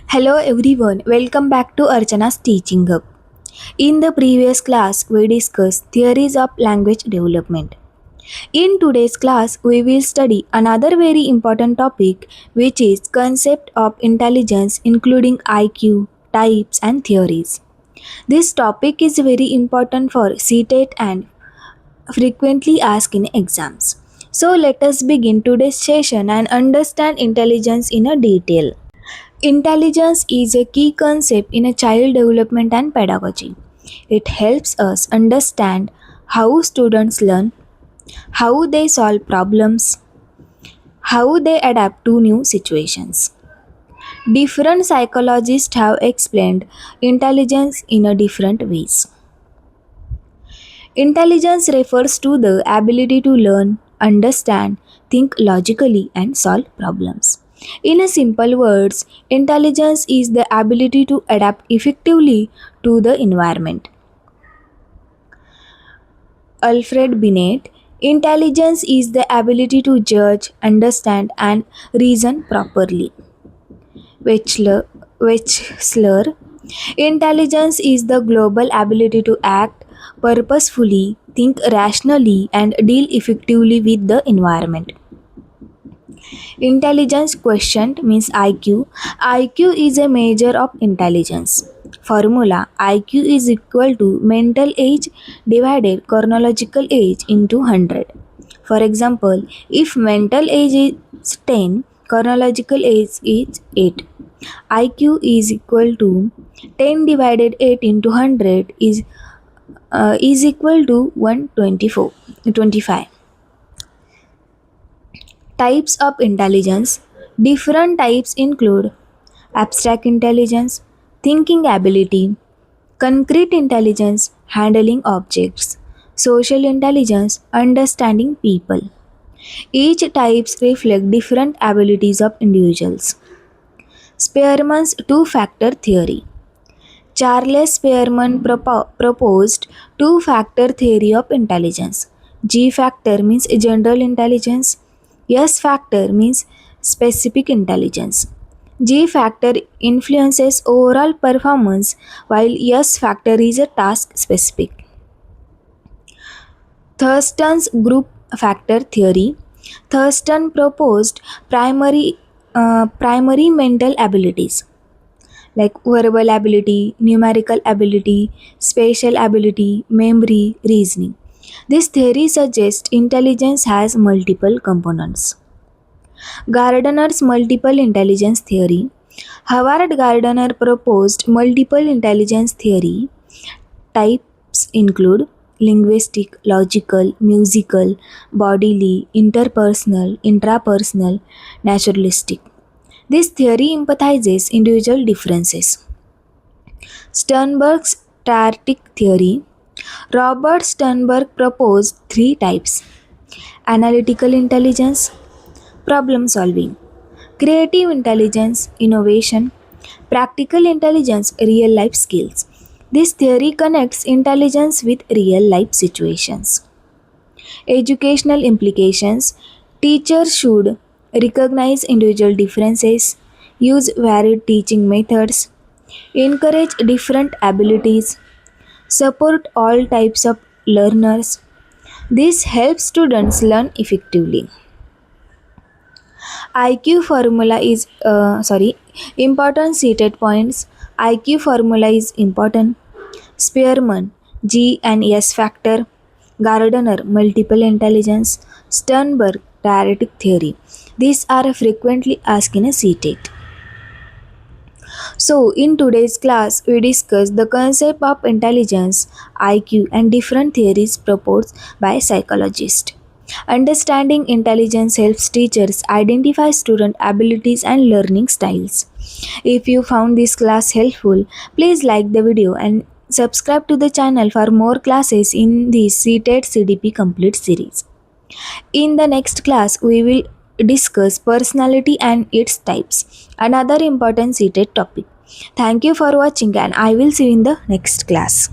Hello everyone, welcome back to Archana's Teaching Hub. In the previous class, we discussed theories of language development. In today's class, we will study another very important topic, which is concept of intelligence including IQ, types and theories. This topic is very important for CTET and frequently asked in exams. So let us begin today's session and understand intelligence in a detail. Intelligence is a key concept in a child development and pedagogy. It helps us understand how students learn, how they solve problems, how they adapt to new situations. Different psychologists have explained intelligence in a different ways. Intelligence refers to the ability to learn, understand, think logically and solve problems. In a simple words, intelligence is the ability to adapt effectively to the environment. Alfred Binet, intelligence is the ability to judge, understand and reason properly. Wechsler, intelligence is the global ability to act purposefully, think rationally and deal effectively with the environment. Intelligence quotient means IQ. IQ is a measure of intelligence. Formula: IQ is equal to mental age divided chronological age into 100. For example, if mental age is 10, chronological age is 8. IQ is equal to 10 divided 8 into 100 is equal to 125. Types of intelligence. Different types include abstract intelligence, thinking ability, concrete intelligence, handling objects, social intelligence, understanding people. Each types reflect different abilities of individuals. Spearman's two-factor theory. Charles Spearman proposed two-factor theory of intelligence. G factor means general intelligence. S factor means specific intelligence. G factor influences overall performance while S factor is a task specific. Thurstone's group factor theory. Thurstone proposed primary mental abilities like verbal ability, numerical ability, spatial ability, memory, reasoning. This theory suggests intelligence has multiple components. Gardner's multiple intelligence theory. Howard Gardner proposed multiple intelligence theory. Types include linguistic, logical, musical, bodily, interpersonal, intrapersonal, naturalistic. This theory empathizes individual differences. Sternberg's triadic theory. Robert Sternberg proposed three types: analytical intelligence, problem solving, creative intelligence, innovation, practical intelligence, real life skills. This theory connects intelligence with real life situations. Educational implications. Teachers should recognize individual differences, use varied teaching methods, encourage different abilities, support all types of learners. This helps students learn effectively. IQ formula is important seated points. IQ formula is important. Spearman, G and S factor. Gardner, multiple intelligence. Sternberg, triadic theory. These are frequently asked in a CTET. So, in today's class, we discuss the concept of intelligence, IQ, and different theories proposed by psychologists. Understanding intelligence helps teachers identify student abilities and learning styles. If you found this class helpful, please like the video and subscribe to the channel for more classes in this CTET CDP Complete series. In the next class, we will discuss personality and its types, another important CTET topic. Thank you for watching and I will see you in the next class.